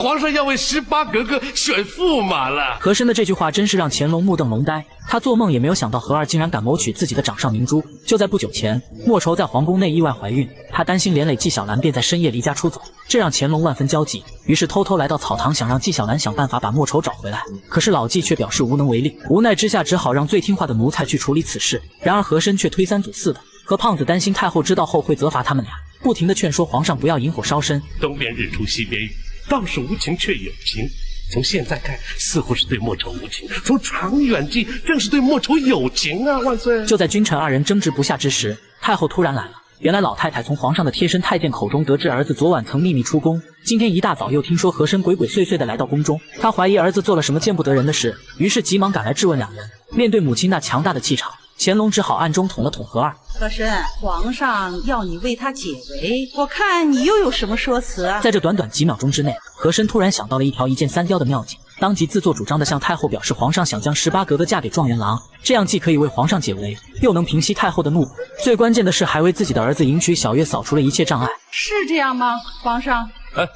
皇上要为18格格选驸马了。和珅的这句话真是让乾隆目瞪龙呆，他做梦也没有想到和二竟然敢谋取自己的掌上明珠。就在不久前，莫愁在皇宫内意外怀孕，他担心连累纪晓岚，便在深夜离家出走，这让乾隆万分焦急，于是偷偷来到草堂，想让纪晓岚想办法把莫愁找回来。可是老纪却表示无能为力，无奈之下只好让最听话的奴才去处理此事。然而和珅却推三阻四的，和胖子担心太后知道后会责罚他们俩，不停地劝说皇上不要引火烧身。东边日出西边雨，倒是无情却有情。从现在看，似乎是对莫愁无情；从长远计，正是对莫愁有情啊！万岁！就在君臣二人争执不下之时，太后突然来了。原来老太太从皇上的贴身太监口中得知儿子昨晚曾秘密出宫，今天一大早又听说和珅鬼鬼祟祟的来到宫中，她怀疑儿子做了什么见不得人的事，于是急忙赶来质问两人。面对母亲那强大的气场，乾隆只好暗中捅了捅和二。和珅，皇上要你为他解围，我看你又有什么说辞啊？在这短短几秒钟之内，和珅突然想到了一条一箭三雕的妙计，当即自作主张地向太后表示，皇上想将18格格嫁给状元郎，这样既可以为皇上解围，又能平息太后的怒火。最关键的是，还为自己的儿子迎娶小月扫除了一切障碍。是这样吗，皇上？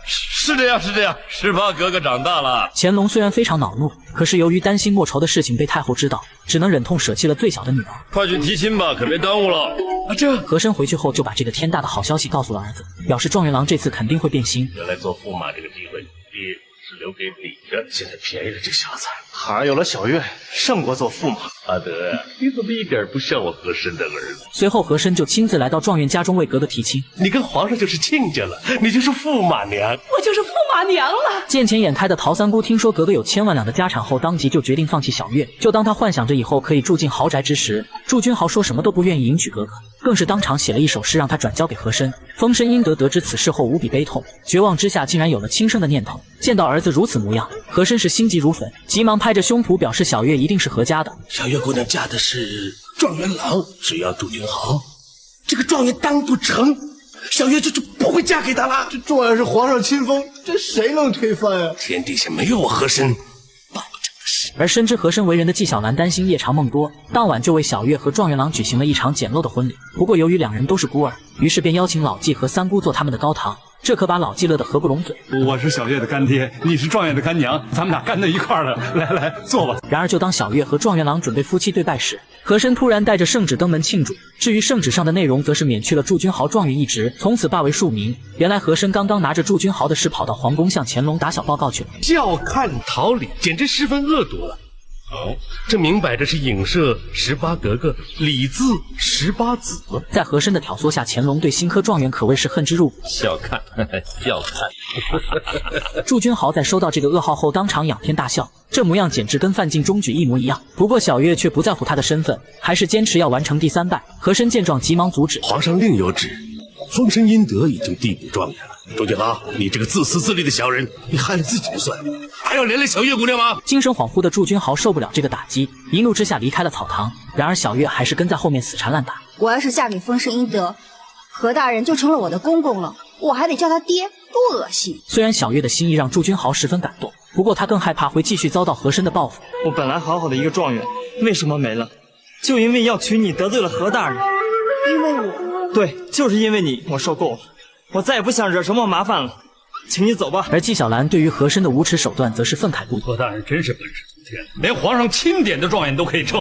是这样，18格格长大了。乾隆虽然非常恼怒，可是由于担心莫愁的事情被太后知道，只能忍痛舍弃了最小的女儿。快去提亲吧，可别耽误了。和珅回去后就把这个天大的好消息告诉了儿子，表示状元郎这次肯定会变心。原来做驸马这个机会，爹是留给你的，现在便宜了这小子，还有了小月，胜过做驸马。阿德，你怎么一点不像我和珅的儿子？随后和珅就亲自来到状元家中为格格提亲。你跟皇上就是亲家了，你就是驸马娘，我就是驸马娘了。见钱眼开的陶三姑听说格格有千万两的家产后，当即就决定放弃小月。就当她幻想着以后可以住进豪宅之时，祝君豪说什么都不愿意迎娶格格，更是当场写了一首诗让她转交给和珅。风声英德得知此事后无比悲痛，绝望之下竟然有了轻生的念头。见到儿子如此模样，和珅是心急如焚，急忙拍着胸脯表示小月一定是何家的。小月姑娘嫁的是状元郎，只要祝君豪这个状元当不成，小月就不会嫁给他了。这状元是皇上亲封，这谁能推翻呀？天底下没有我和珅办不成的事。而深知和珅为人的纪晓岚担心夜长梦多，当晚就为小月和状元郎举行了一场简陋的婚礼。不过由于两人都是孤儿，于是便邀请老纪和三姑做他们的高堂。这可把老纪乐得合不拢嘴。我是小月的干爹，你是状元的干娘，咱们俩干在一块儿了。来，坐吧。然而就当小月和状元郎准备夫妻对拜时，和珅突然带着圣旨登门庆祝。至于圣旨上的内容，则是免去了祝君豪状元一职，从此罢为庶民。原来和珅刚刚拿着祝君豪的事跑到皇宫向乾隆打小报告去了。教看桃李，简直十分恶毒了。这明摆着是影射18格格李字18子。在和珅的挑唆下，乾隆对新科状元可谓是恨之入骨。笑看。祝君豪在收到这个噩耗后，当场仰天大笑，这模样简直跟范进中举一模一样。不过小月却不在乎他的身份，还是坚持要完成第3拜。和珅见状，急忙阻止。皇上另有旨，封神殷德已经递补状元了。祝君豪，你这个自私自利的小人，你害了自己不算，还要连累小月姑娘吗？精神恍惚的祝君豪受不了这个打击，一怒之下离开了草堂。然而小月还是跟在后面死缠烂打。我要是嫁给封神殷德，何大人就成了我的公公了，我还得叫他爹，多恶心。虽然小月的心意让祝君豪十分感动，不过他更害怕会继续遭到和珅的报复。我本来好好的一个状元，为什么没了？就因为要娶你得罪了何大人。因为我……对，就是因为你，我受够了，我再也不想惹什么麻烦了，请你走吧。而纪晓岚对于和珅的无耻手段则是愤慨不已。何大人真是本事从天，连皇上钦点的状元都可以撤。